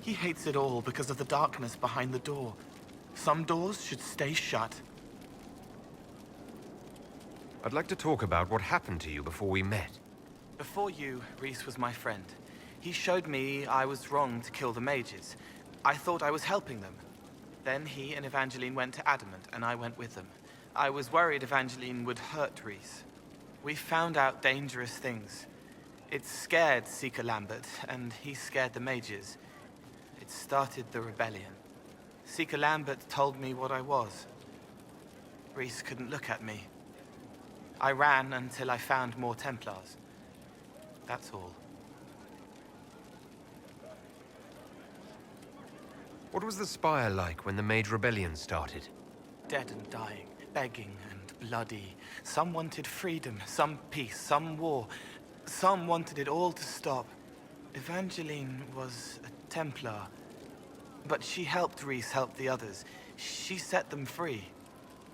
He hates it all because of the darkness behind the door. Some doors should stay shut. I'd like to talk about what happened to you before we met. Before you, Rhys was my friend. He showed me I was wrong to kill the mages. I thought I was helping them. Then he and Evangeline went to Adamant, and I went with them. I was worried Evangeline would hurt Rhys. We found out dangerous things. It scared Seeker Lambert, and he scared the mages. It started the rebellion. Seeker Lambert told me what I was. Rhys couldn't look at me. I ran until I found more Templars. That's all. What was the Spire like when the Mage Rebellion started? Dead and dying, begging and bloody. Some wanted freedom, some peace, some war. Some wanted it all to stop. Evangeline was a Templar. But she helped Rhys help the others. She set them free.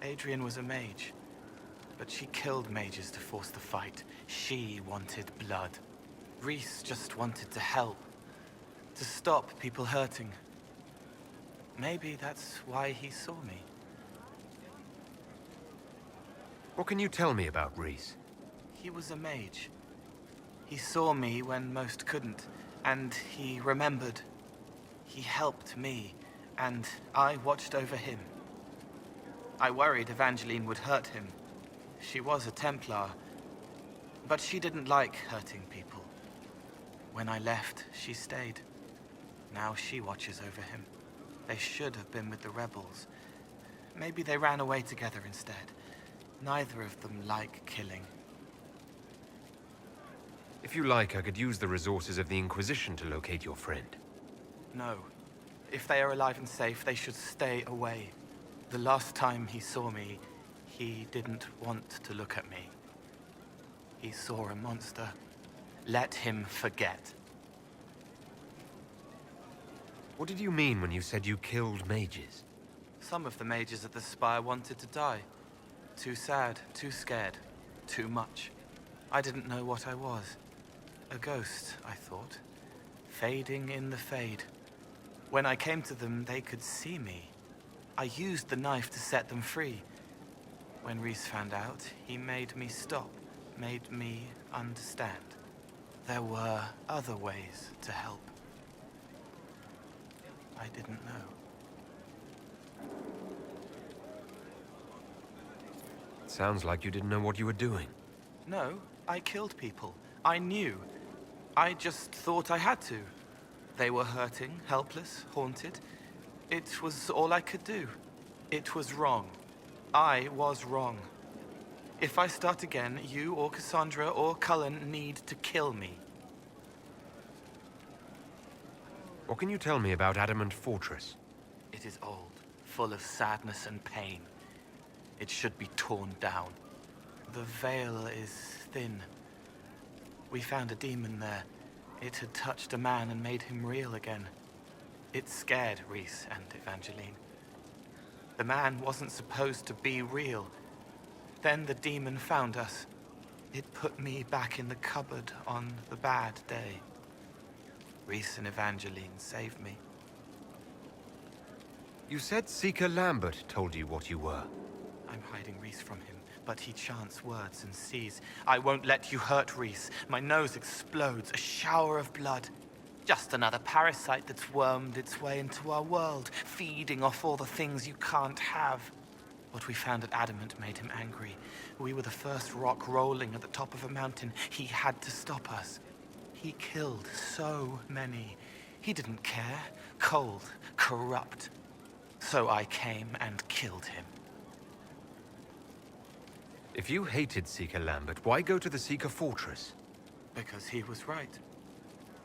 Adrian was a mage. But she killed mages to force the fight. She wanted blood. Rhys just wanted to help. To stop people hurting. Maybe that's why he saw me. What can you tell me about Rhys? He was a mage. He saw me when most couldn't, and he remembered. He helped me, and I watched over him. I worried Evangeline would hurt him. She was a Templar, but she didn't like hurting people. When I left, she stayed. Now she watches over him. They should have been with the rebels. Maybe they ran away together instead. Neither of them like killing. If you like, I could use the resources of the Inquisition to locate your friend. No. If they are alive and safe, they should stay away. The last time he saw me, he didn't want to look at me. He saw a monster. Let him forget. What did you mean when you said you killed mages? Some of the mages at the Spire wanted to die. Too sad, too scared, too much. I didn't know what I was. A ghost, I thought. Fading in the fade. When I came to them, they could see me. I used the knife to set them free. When Rhys found out, he made me stop, made me understand. There were other ways to help. I didn't know. It sounds like you didn't know what you were doing. No, I killed people. I knew. I just thought I had to. They were hurting, helpless, haunted. It was all I could do. It was wrong. I was wrong. If I start again, you or Cassandra or Cullen need to kill me. What can you tell me about Adamant Fortress? It is old, full of sadness and pain. It should be torn down. The veil is thin. We found a demon there. It had touched a man and made him real again. It scared Rhys and Evangeline. The man wasn't supposed to be real. Then the demon found us. It put me back in the cupboard on the bad day. Rhys and Evangeline saved me. You said Seeker Lambert told you what you were. I'm hiding Rhys from him, but he chants words and sees. I won't let you hurt Rhys. My nose explodes, a shower of blood. Just another parasite that's wormed its way into our world, feeding off all the things you can't have. What we found at Adamant made him angry. We were the first rock rolling at the top of a mountain. He had to stop us. He killed so many. He didn't care. Cold, corrupt. So I came and killed him. If you hated Seeker Lambert, why go to the Seeker Fortress? Because he was right.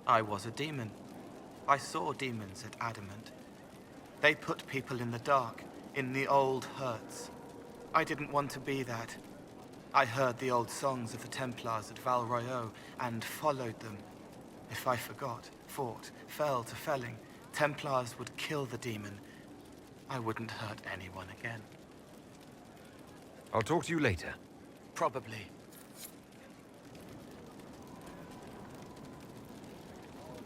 I was a demon. I saw demons at Adamant. They put people in the dark, in the old hurts. I didn't want to be that. I heard the old songs of the Templars at Val Royeaux and followed them. If I forgot, fought, fell to felling, Templars would kill the demon. I wouldn't hurt anyone again. I'll talk to you later. Probably.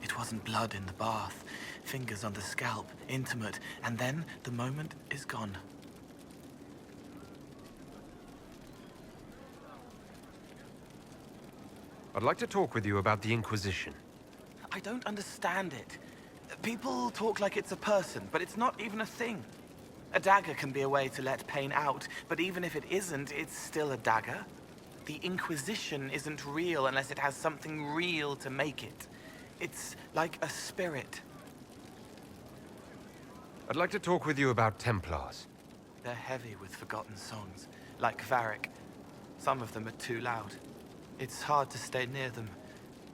It wasn't blood in the bath. Fingers on the scalp, intimate, and then the moment is gone. I'd like to talk with you about the Inquisition. I don't understand it. People talk like it's a person, but it's not even a thing. A dagger can be a way to let pain out, but even if it isn't, it's still a dagger. The Inquisition isn't real unless it has something real to make it. It's like a spirit. I'd like to talk with you about Templars. They're heavy with forgotten songs, like Varric. Some of them are too loud. It's hard to stay near them.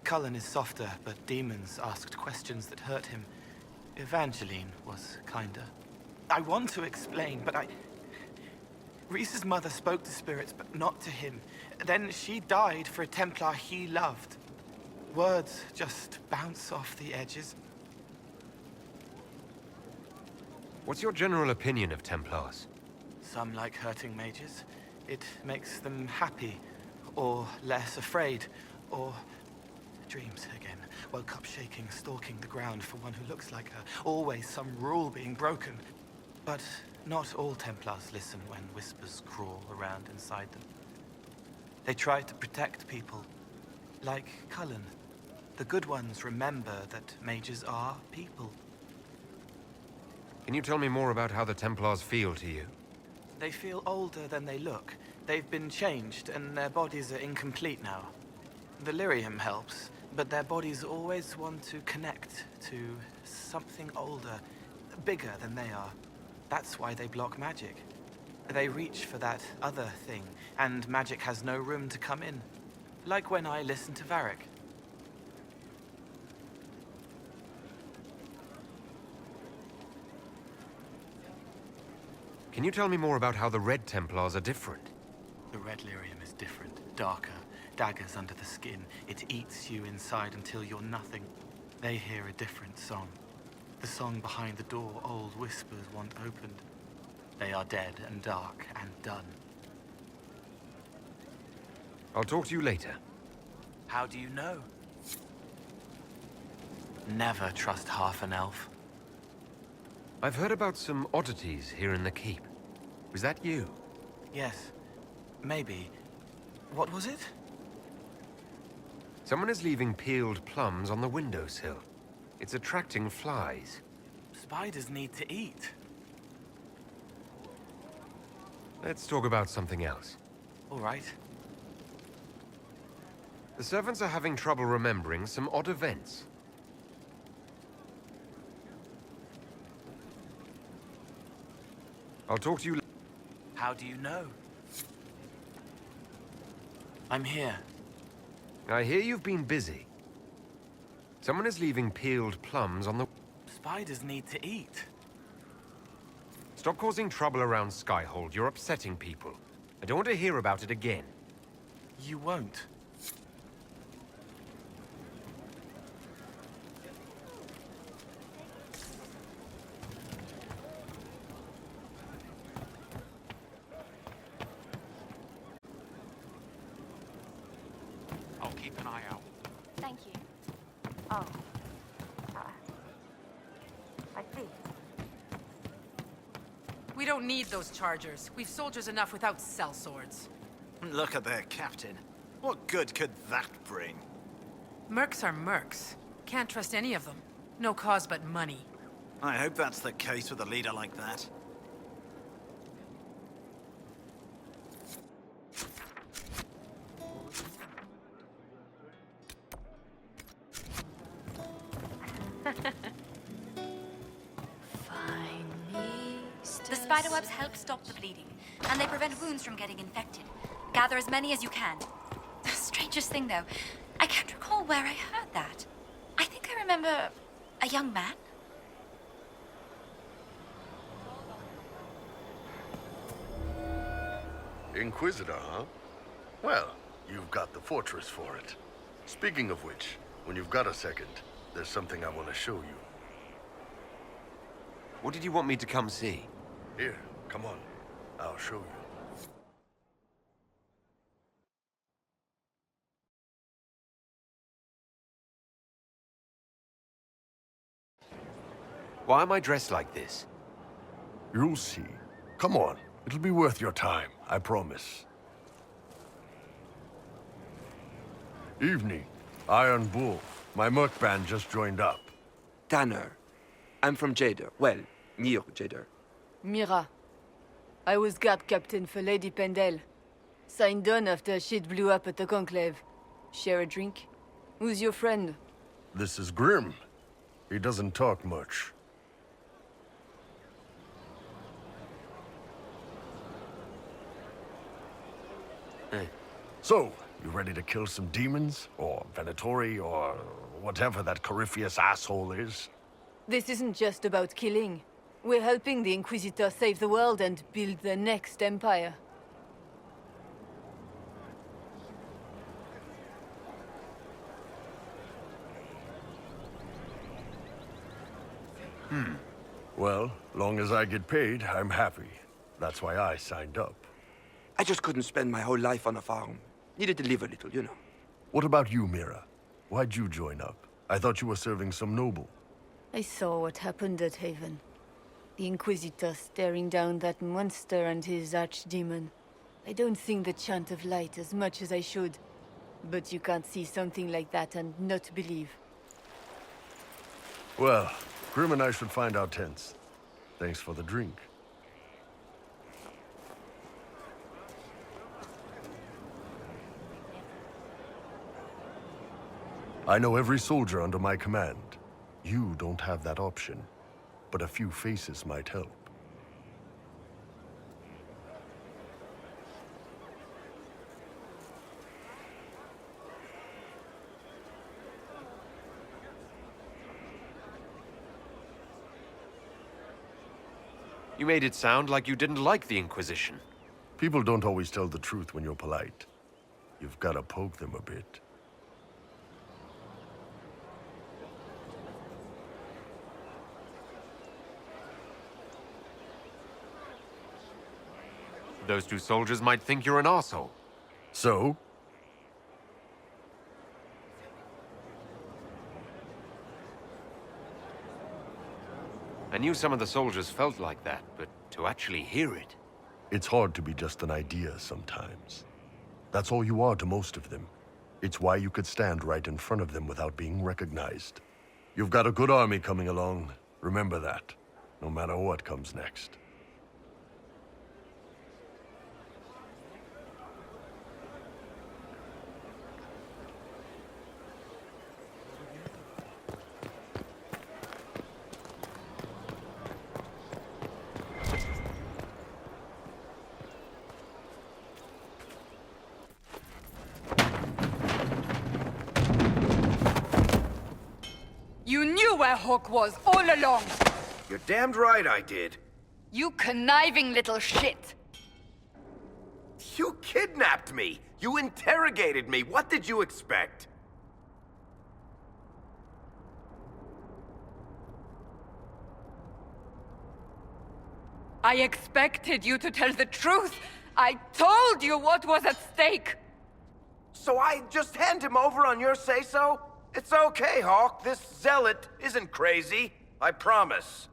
Cullen is softer, but demons asked questions that hurt him. Evangeline was kinder. I want to explain, but Rhys's mother spoke to spirits, but not to him. Then she died for a Templar he loved. Words just bounce off the edges. What's your general opinion of Templars? Some like hurting mages. It makes them happy, or less afraid, or dreams again. Woke up shaking, stalking the ground for one who looks like her. Always some rule being broken. But not all Templars listen when whispers crawl around inside them. They try to protect people, like Cullen. The good ones remember that mages are people. Can you tell me more about how the Templars feel to you? They feel older than they look. They've been changed, and their bodies are incomplete now. The lyrium helps, but their bodies always want to connect to something older, bigger than they are. That's why they block magic. They reach for that other thing, and magic has no room to come in. Like when I listen to Varric. Can you tell me more about how the Red Templars are different? The red lyrium is different, darker, daggers under the skin. It eats you inside until you're nothing. They hear a different song. The song behind the door old whispers want opened. They are dead and dark and done. I'll talk to you later. How do you know? Never trust half an elf. I've heard about some oddities here in the keep. Was that you? Yes. Maybe. What was it? Someone is leaving peeled plums on the windowsill. It's attracting flies. Spiders need to eat. Let's talk about something else. All right. The servants are having trouble remembering some odd events. I'll talk to you later. How do you know? I'm here. I hear you've been busy. Someone is leaving peeled plums on the... Spiders need to eat. Stop causing trouble around Skyhold. You're upsetting people. I don't want to hear about it again. You won't. I'll keep an eye out. Thank you. Oh. I see. We don't need those chargers. We've soldiers enough without sellswords. Look at their captain. What good could that bring? Mercs are mercs. Can't trust any of them. No cause but money. I hope that's the case with a leader like that. The spiderwebs help stop the bleeding, and they prevent wounds from getting infected. Gather as many as you can. The strangest thing, though, I can't recall where I heard that. I think I remember a young man. Inquisitor, huh? Well, you've got the fortress for it. Speaking of which, when you've got a second, there's something I want to show you. What did you want me to come see? Here, come on. I'll show you. Why am I dressed like this? You'll see. Come on. It'll be worth your time, I promise. Evening. Iron Bull. My merc band just joined up. Tanner. I'm from Jader. Well, near Jader. Mira. I was guard captain for Lady Pendel. Signed on after shit blew up at the Conclave. Share a drink? Who's your friend? This is Grim. He doesn't talk much. So, you ready to kill some demons? Or Venatori, or whatever that Corypheus asshole is? This isn't just about killing. We're helping the Inquisitor save the world and build the next empire. Well, long as I get paid, I'm happy. That's why I signed up. I just couldn't spend my whole life on a farm. Needed to live a little, you know. What about you, Mira? Why'd you join up? I thought you were serving some noble. I saw what happened at Haven. The Inquisitor staring down that monster and his archdemon. I don't sing the chant of light as much as I should. But you can't see something like that and not believe. Well, Grim and I should find our tents. Thanks for the drink. I know every soldier under my command. You don't have that option, but a few faces might help. You made it sound like you didn't like the Inquisition. People don't always tell the truth when you're polite. You've got to poke them a bit. Those two soldiers might think you're an arsehole. So? I knew some of the soldiers felt like that, but to actually hear it... It's hard to be just an idea sometimes. That's all you are to most of them. It's why you could stand right in front of them without being recognized. You've got a good army coming along. Remember that, no matter what comes next. You knew where Hawk was all along! You're damned right I did. You conniving little shit! You kidnapped me! You interrogated me! What did you expect? I expected you to tell the truth! I told you what was at stake! So I just hand him over on your say-so? It's okay, Hawk. This zealot isn't crazy. I promise.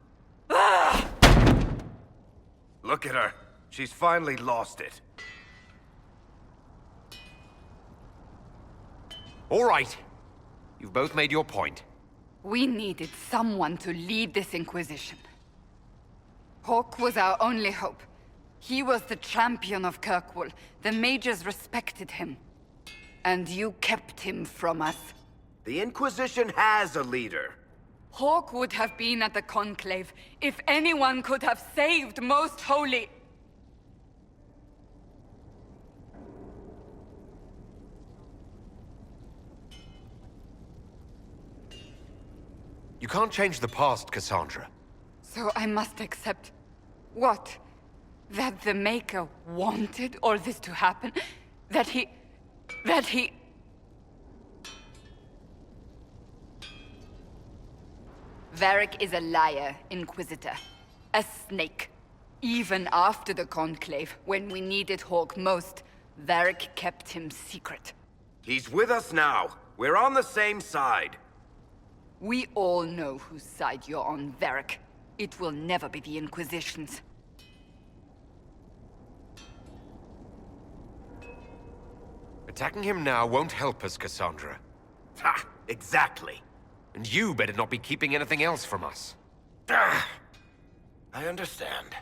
Look at her. She's finally lost it. All right. You've both made your point. We needed someone to lead this Inquisition. Hawk was our only hope. He was the champion of Kirkwall. The mages respected him. And you kept him from us. The Inquisition has a leader. Hawk would have been at the Conclave if anyone could have saved Most Holy. You can't change the past, Cassandra. So I must accept... what? That the Maker wanted all this to happen? That he... Varric is a liar, Inquisitor. A snake. Even after the Conclave, when we needed Hawk most, Varric kept him secret. He's with us now. We're on the same side. We all know whose side you're on, Varric. It will never be the Inquisition's. Attacking him now won't help us, Cassandra. Ha! Exactly. And you better not be keeping anything else from us. Ah, I understand.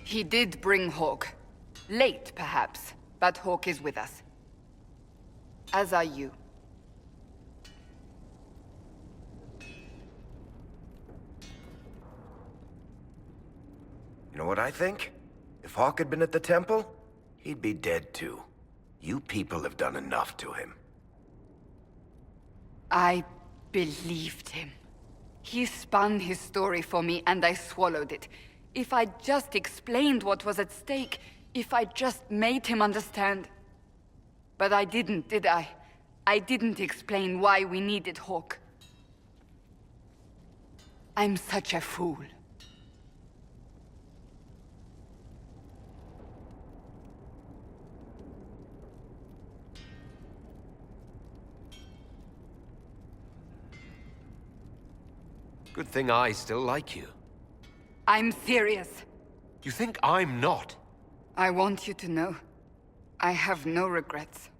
He did bring Hawk. Late, perhaps, but Hawk is with us. As are you. You know what I think? If Hawk had been at the temple, he'd be dead too. You people have done enough to him. I believed him. He spun his story for me, and I swallowed it. If I just explained what was at stake, if I just made him understand. But I didn't, did I? I didn't explain why we needed Hawk. I'm such a fool. Good thing I still like you. I'm serious. You think I'm not? I want you to know, I have no regrets.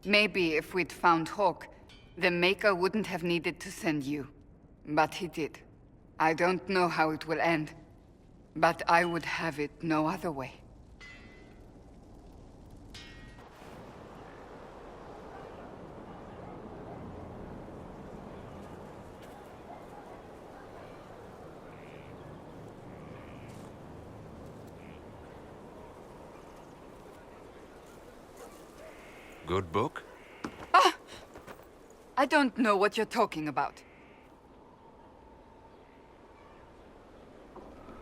Maybe if we'd found Hawk, the Maker wouldn't have needed to send you. But he did. I don't know how it will end, but I would have it no other way. Good book? I don't know what you're talking about.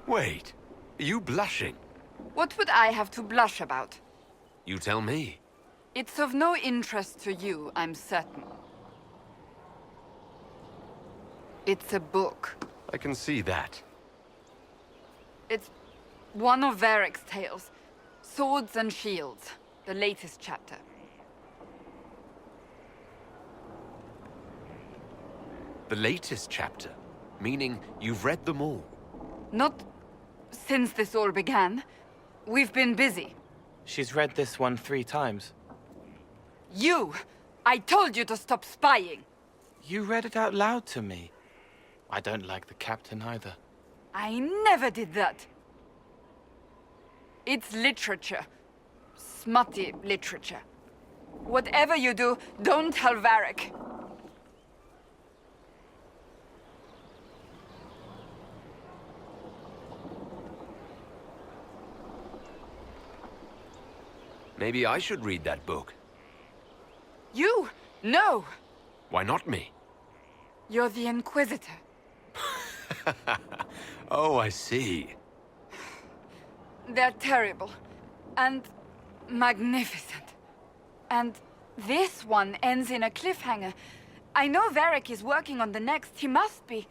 Wait, are you blushing? What would I have to blush about? You tell me. It's of no interest to you, I'm certain. It's a book. I can see that. It's one of Varric's tales. Swords and Shields, the latest chapter. The latest chapter? Meaning you've read them all? Not since this all began. We've been busy. She's read this one 3 times. You! I told you to stop spying! You read it out loud to me. I don't like the captain either. I never did that. It's literature. Smutty literature. Whatever you do, don't tell Varric. Maybe I should read that book. You? No! Why not me? You're the Inquisitor. Oh, I see. They're terrible. And magnificent. And this one ends in a cliffhanger. I know Varric is working on the next. He must be.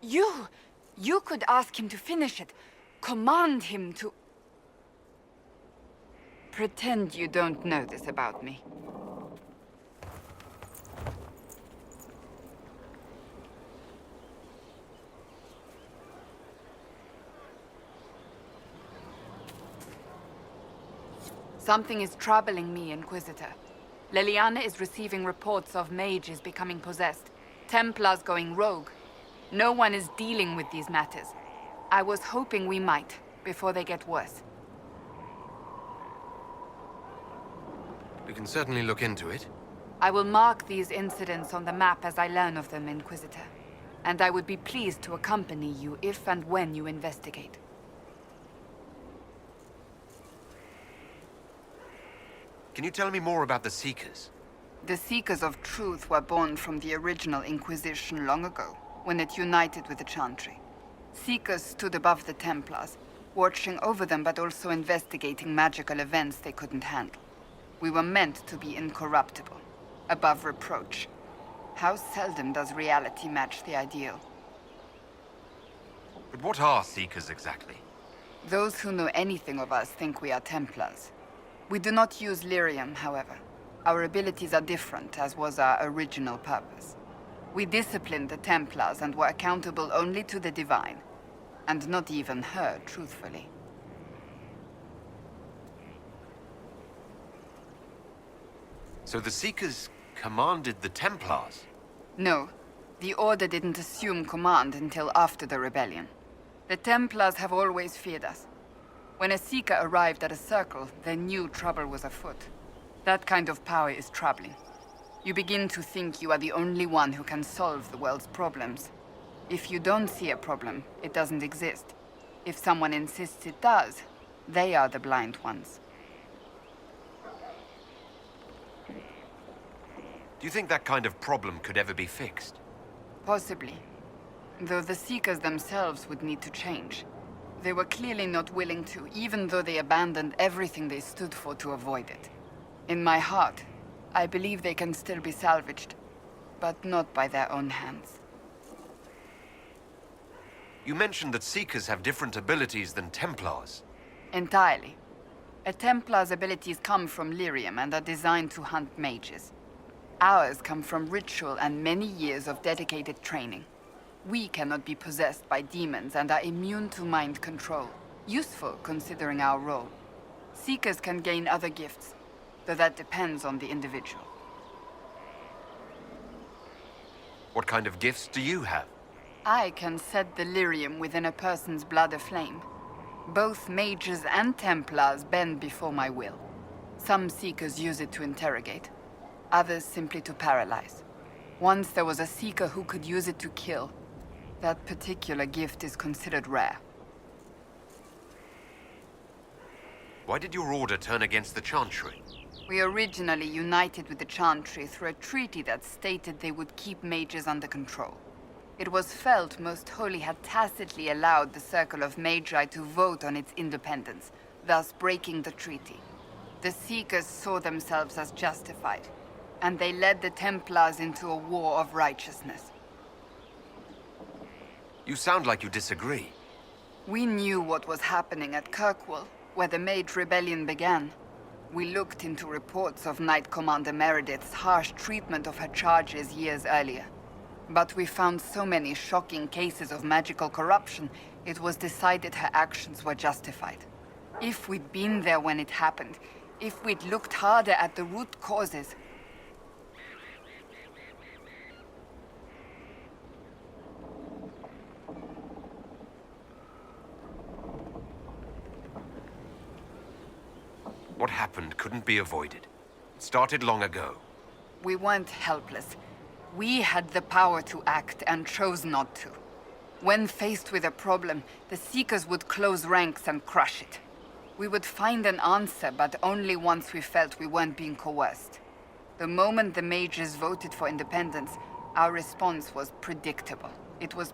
You could ask him to finish it. Command him to... Pretend you don't know this about me. Something is troubling me, Inquisitor. Leliana is receiving reports of mages becoming possessed, Templars going rogue. No one is dealing with these matters. I was hoping we might, before they get worse. We can certainly look into it. I will mark these incidents on the map as I learn of them, Inquisitor. And I would be pleased to accompany you if and when you investigate. Can you tell me more about the Seekers? The Seekers of Truth were born from the original Inquisition long ago, when it united with the Chantry. Seekers stood above the Templars, watching over them but also investigating magical events they couldn't handle. We were meant to be incorruptible, above reproach. How seldom does reality match the ideal? But what are Seekers exactly? Those who know anything of us think we are Templars. We do not use lyrium, however. Our abilities are different, as was our original purpose. We disciplined the Templars and were accountable only to the Divine. And not even her, truthfully. So the Seekers commanded the Templars? No, the Order didn't assume command until after the rebellion. The Templars have always feared us. When a Seeker arrived at a circle, they knew trouble was afoot. That kind of power is troubling. You begin to think you are the only one who can solve the world's problems. If you don't see a problem, it doesn't exist. If someone insists it does, they are the blind ones. Do you think that kind of problem could ever be fixed? Possibly. Though the Seekers themselves would need to change. They were clearly not willing to, even though they abandoned everything they stood for to avoid it. In my heart, I believe they can still be salvaged, but not by their own hands. You mentioned that Seekers have different abilities than Templars. Entirely. A Templar's abilities come from lyrium and are designed to hunt mages. Ours come from ritual and many years of dedicated training. We cannot be possessed by demons and are immune to mind control. Useful, considering our role. Seekers can gain other gifts, though that depends on the individual. What kind of gifts do you have? I can set the lyrium within a person's blood aflame. Both mages and Templars bend before my will. Some Seekers use it to interrogate. Others simply to paralyze. Once there was a Seeker who could use it to kill. That particular gift is considered rare. Why did your order turn against the Chantry? We originally united with the Chantry through a treaty that stated they would keep mages under control. It was felt Most Holy had tacitly allowed the Circle of Magi to vote on its independence, thus breaking the treaty. The Seekers saw themselves as justified, and they led the Templars into a war of righteousness. You sound like you disagree. We knew what was happening at Kirkwall, where the Mage Rebellion began. We looked into reports of Knight Commander Meredith's harsh treatment of her charges years earlier. But we found so many shocking cases of magical corruption, it was decided her actions were justified. If we'd been there when it happened, if we'd looked harder at the root causes, What happened couldn't be avoided. It started long ago. we weren't helpless. We had the power to act and chose not to. When faced with a problem, the Seekers would close ranks and crush it. We would find an answer, but only once we felt we weren't being coerced. The moment the mages voted for independence, our response was predictable. It was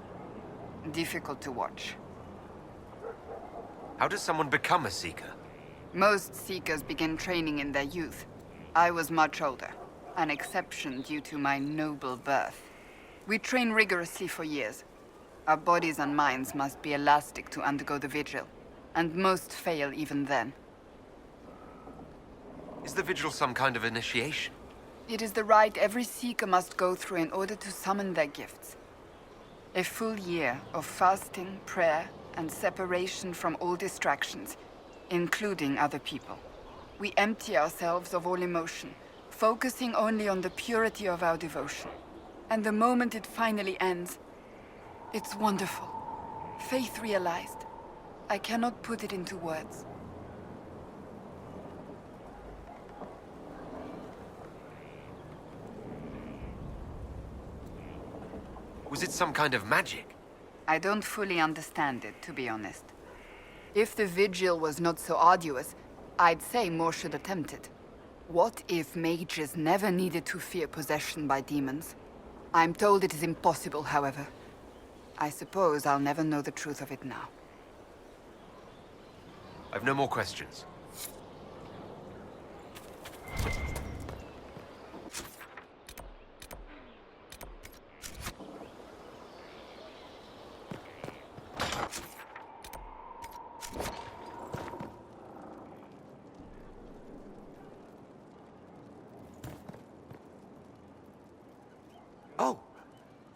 difficult to watch. How does someone become a Seeker? Most Seekers begin training in their youth. I was much older, an exception due to my noble birth. We train rigorously for years. Our bodies and minds must be elastic to undergo the vigil, and most fail even then. Is the vigil some kind of initiation? It is the rite every Seeker must go through in order to summon their gifts. A full year of fasting, prayer, and separation from all distractions, including other people. We empty ourselves of all emotion, focusing only on the purity of our devotion. And the moment it finally ends, it's wonderful. Faith realized. I cannot put it into words. Was it some kind of magic? I don't fully understand it, to be honest. If the vigil was not so arduous, I'd say more should attempt it. What if mages never needed to fear possession by demons? I'm told it is impossible, however. I suppose I'll never know the truth of it now. I've no more questions.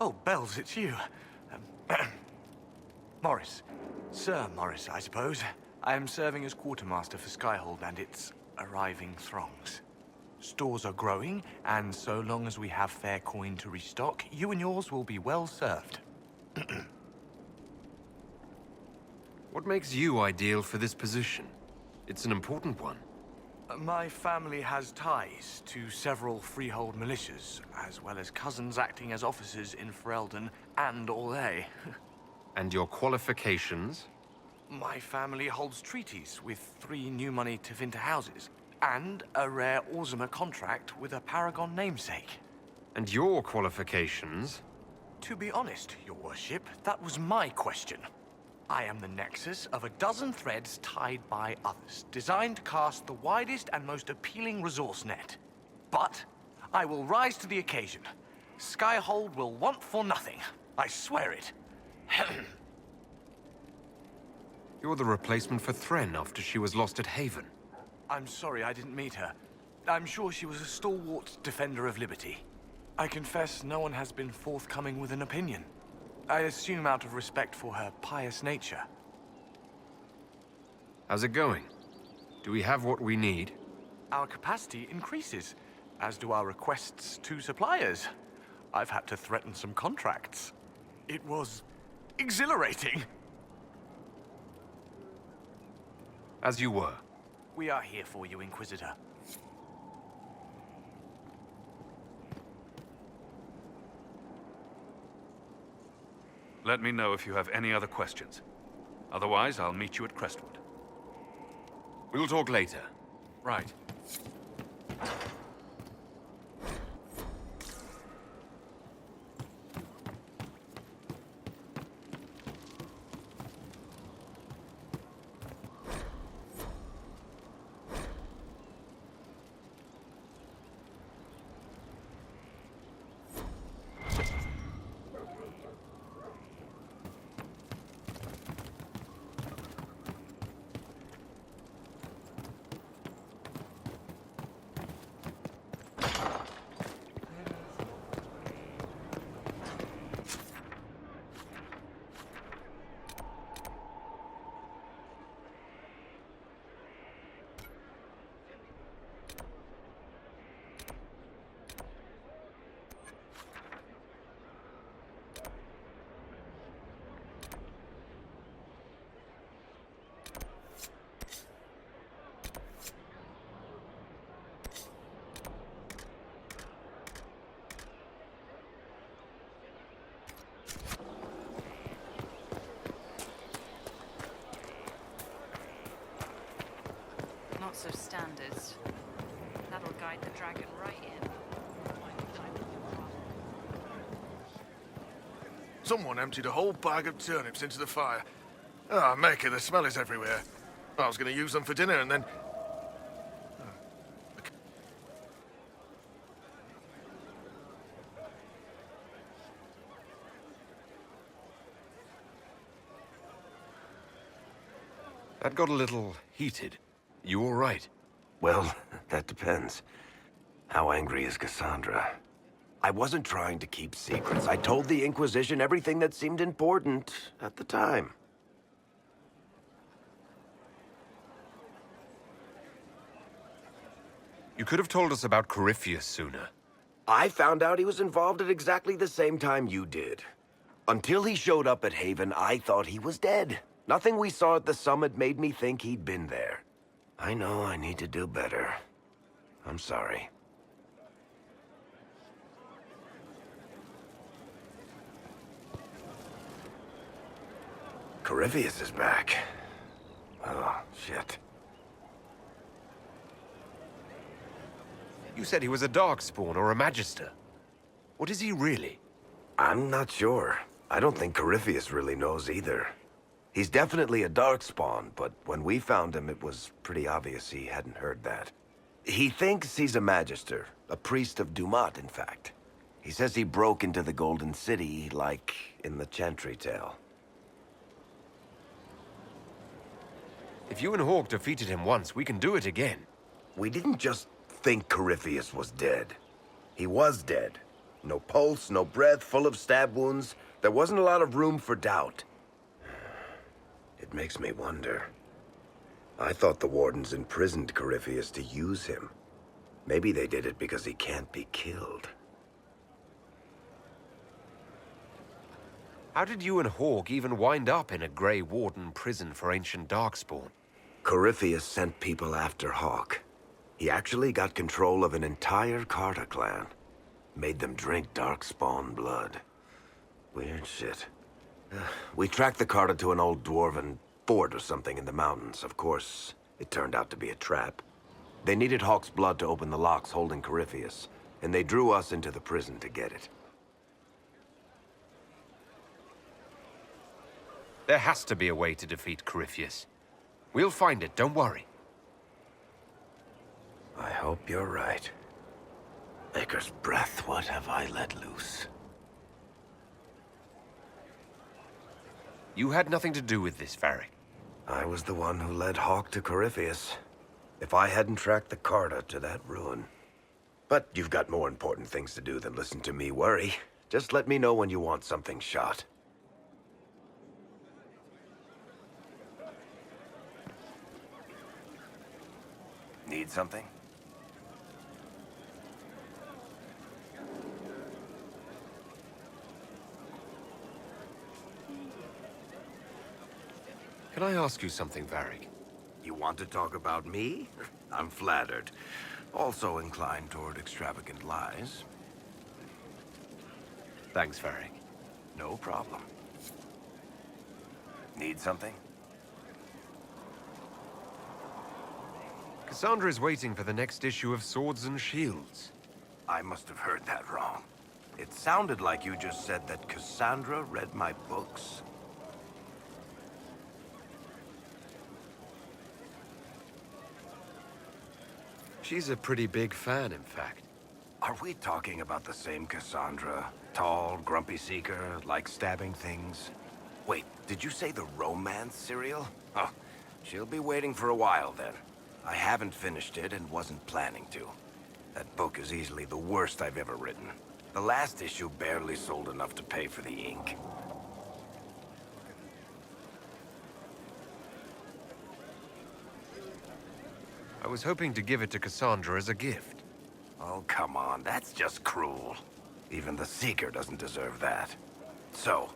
Oh, Bells, it's you. Morris. Sir Morris, I suppose. I am serving as quartermaster for Skyhold and its arriving throngs. Stores are growing, and so long as we have fair coin to restock, you and yours will be well served. What makes you ideal for this position? It's an important one. My family has ties to several freehold militias, as well as cousins acting as officers in Ferelden and Orlais. And your qualifications? My family holds treaties with 3 new money Tevinter houses, and a rare Orzuma contract with a Paragon namesake. And your qualifications? To be honest, your worship, that was my question. I am the nexus of a dozen threads tied by others, designed to cast the widest and most appealing resource net. But I will rise to the occasion. Skyhold will want for nothing. I swear it. You're the replacement for Thren after she was lost at Haven. I'm sorry I didn't meet her. I'm sure she was a stalwart defender of liberty. I confess no one has been forthcoming with an opinion. I assume out of respect for her pious nature. How's it going? Do we have what we need? Our capacity increases, as do our requests to suppliers. I've had to threaten some contracts. It was exhilarating. As you were. We are here for you, Inquisitor. Let me know if you have any other questions. Otherwise, I'll meet you at Crestwood. We'll talk later. Right. Not so standards. That'll guide the dragon right in. Someone emptied a whole bag of turnips into the fire. Ah, Maker, the smell is everywhere. I was going to use them for dinner and then... That got a little heated. You all right? Well, that depends. How angry is Cassandra? I wasn't trying to keep secrets. I told the Inquisition everything that seemed important at the time. You could have told us about Corypheus sooner. I found out he was involved at exactly the same time you did. Until he showed up at Haven, I thought he was dead. Nothing we saw at the summit made me think he'd been there. I know I need to do better. I'm sorry. Corypheus is back. Oh, shit. You said he was a Darkspawn or a Magister. What is he really? I'm not sure. I don't think Corypheus really knows either. He's definitely a Darkspawn, but when we found him, it was pretty obvious he hadn't heard that. He thinks he's a Magister, a priest of Dumat, in fact. He says he broke into the Golden City, like in the Chantry tale. If you and Hawke defeated him once, we can do it again. We didn't just think Corypheus was dead. He was dead. No pulse, no breath, full of stab wounds. There wasn't a lot of room for doubt. It makes me wonder. I thought the Wardens imprisoned Corypheus to use him. Maybe they did it because he can't be killed. How did you and Hawk even wind up in a Grey Warden prison for ancient Darkspawn? Corypheus sent people after Hawk. He actually got control of an entire Carter clan. Made them drink Darkspawn blood. Weird shit. We tracked the Carter to an old dwarven fort or something in the mountains. Of course, it turned out to be a trap. They needed Hawk's blood to open the locks holding Corypheus, and they drew us into the prison to get it. There has to be a way to defeat Corypheus. We'll find it, don't worry. I hope you're right. Maker's breath, what have I let loose? You had nothing to do with this, Varric. I was the one who led Hawk to Corypheus. If I hadn't tracked the Carter to that ruin. But you've got more important things to do than listen to me worry. Just let me know when you want something shot. Need something? Can I ask you something, Varric? You want to talk about me? I'm flattered. Also inclined toward extravagant lies. Thanks, Varric. No problem. Need something? Cassandra is waiting for the next issue of Swords and Shields. I must have heard that wrong. It sounded like you just said that Cassandra read my books. She's a pretty big fan, in fact. Are we talking about the same Cassandra? Tall, grumpy seeker, like stabbing things? Wait, did you say the romance serial? Oh, she'll be waiting for a while then. I haven't finished it and wasn't planning to. That book is easily the worst I've ever written. The last issue barely sold enough to pay for the ink. I was hoping to give it to Cassandra as a gift. Oh, come on, that's just cruel. Even the Seeker doesn't deserve that. So,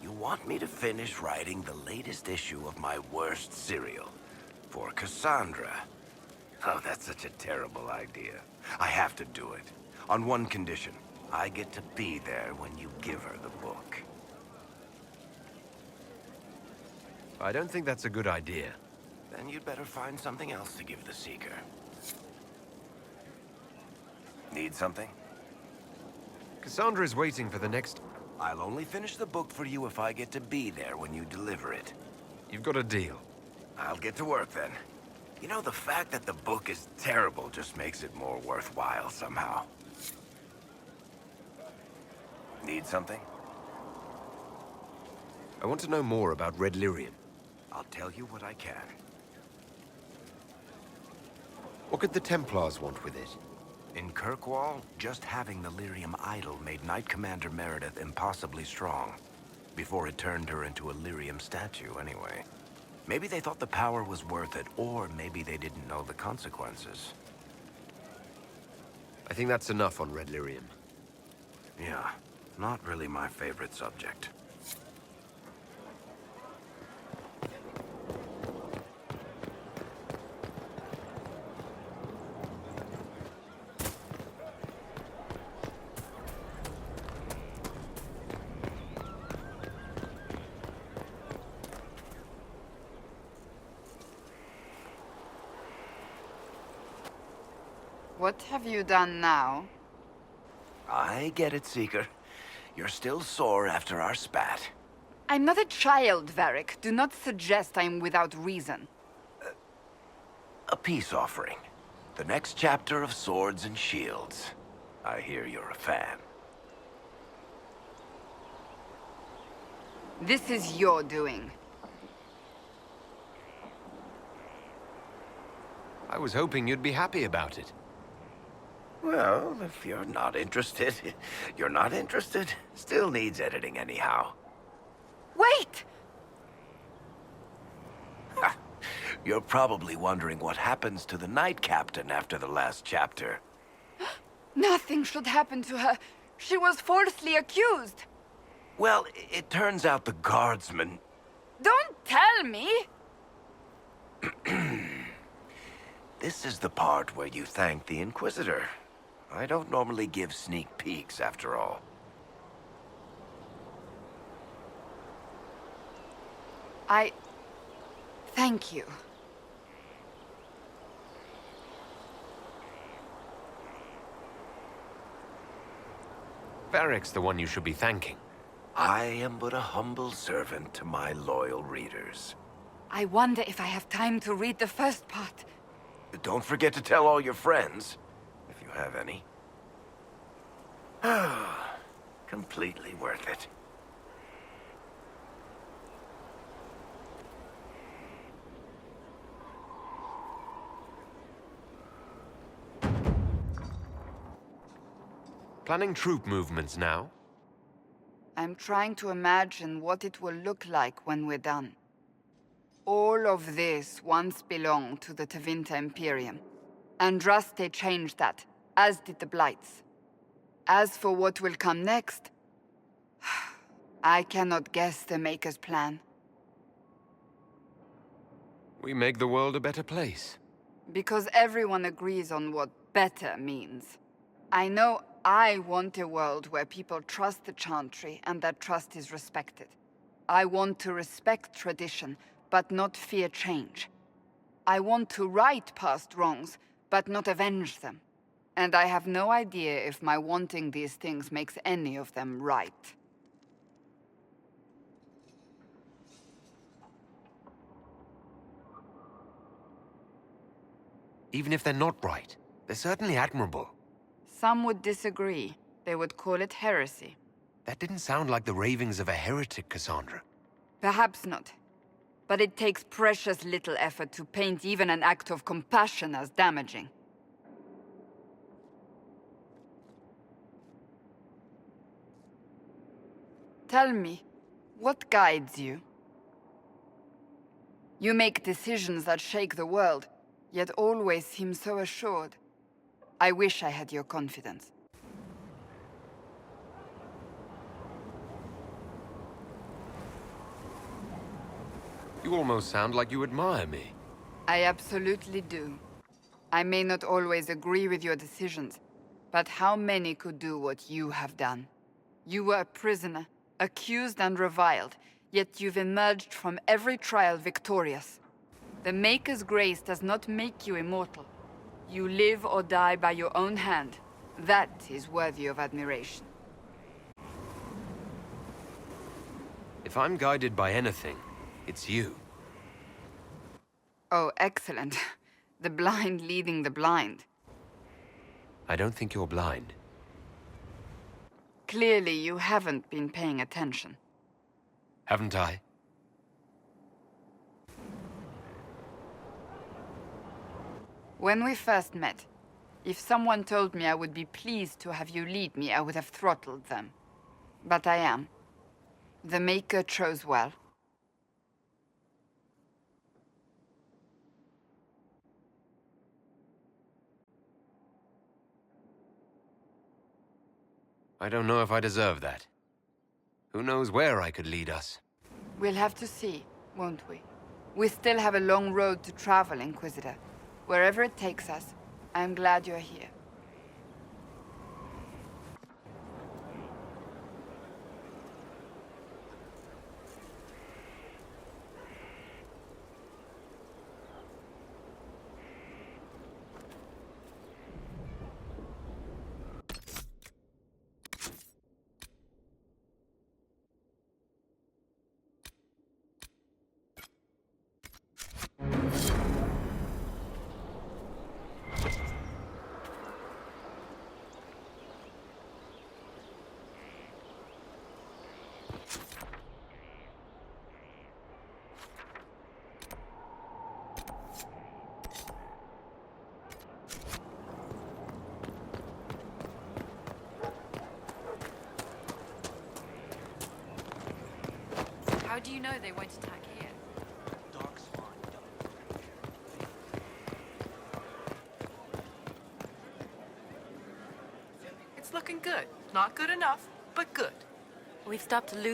you want me to finish writing the latest issue of my worst serial for Cassandra? Oh, that's such a terrible idea. I have to do it. On one condition. I get to be there when you give her the book. I don't think that's a good idea. Then you'd better find something else to give the Seeker. Need something? Cassandra is waiting for the next... I'll only finish the book for you if I get to be there when you deliver it. You've got a deal. I'll get to work then. You know, the fact that the book is terrible just makes it more worthwhile somehow. Need something? I want to know more about Red Lyrium. I'll tell you what I can. What could the Templars want with it? In Kirkwall, just having the Lyrium idol made Knight Commander Meredith impossibly strong. Before it turned her into a Lyrium statue, anyway. Maybe they thought the power was worth it, or maybe they didn't know the consequences. I think that's enough on Red Lyrium. Yeah, not really my favorite subject. What have you done now? I get it, Seeker. You're still sore after our spat. I'm not a child, Varric. Do not suggest I'm without reason. A peace offering. The next chapter of Swords and Shields. I hear you're a fan. This is your doing. I was hoping you'd be happy about it. Well, if you're not interested, you're not interested. Still needs editing anyhow. Wait! You're probably wondering what happens to the Knight Captain after the last chapter. Nothing should happen to her. She was falsely accused. Well, it turns out the guardsman... Don't tell me! This is the part where you thank the Inquisitor. I don't normally give sneak peeks, after all. Thank you. Varric's the one you should be thanking. I am but a humble servant to my loyal readers. I wonder if I have time to read the first part. Don't forget to tell all your friends, if you have any. Completely worth it. Planning troop movements now? I'm trying to imagine what it will look like when we're done. All of this once belonged to the Tevinter Imperium. Andraste changed that, as did the Blights. As for what will come next, I cannot guess the Maker's plan. We make the world a better place. Because everyone agrees on what better means. I know I want a world where people trust the Chantry and that trust is respected. I want to respect tradition, but not fear change. I want to right past wrongs, but not avenge them. And I have no idea if my wanting these things makes any of them right. Even if they're not right, they're certainly admirable. Some would disagree. They would call it heresy. That didn't sound like the ravings of a heretic, Cassandra. Perhaps not. But it takes precious little effort to paint even an act of compassion as damaging. Tell me, what guides you? You make decisions that shake the world, yet always seem so assured. I wish I had your confidence. You almost sound like you admire me. I absolutely do. I may not always agree with your decisions, but how many could do what you have done? You were a prisoner, accused and reviled, yet you've emerged from every trial victorious. The Maker's grace does not make you immortal. You live or die by your own hand. That is worthy of admiration. If I'm guided by anything, it's you. Oh, excellent. The blind leading the blind. I don't think you're blind. Clearly, you haven't been paying attention. Haven't I? When we first met, if someone told me I would be pleased to have you lead me, I would have throttled them. But I am. The Maker chose well. I don't know if I deserve that. Who knows where I could lead us? We'll have to see, won't we? We still have a long road to travel, Inquisitor. Wherever it takes us, I'm glad you're here. How do you know they won't attack here? It's looking good. Not good enough, but good. We've stopped losing.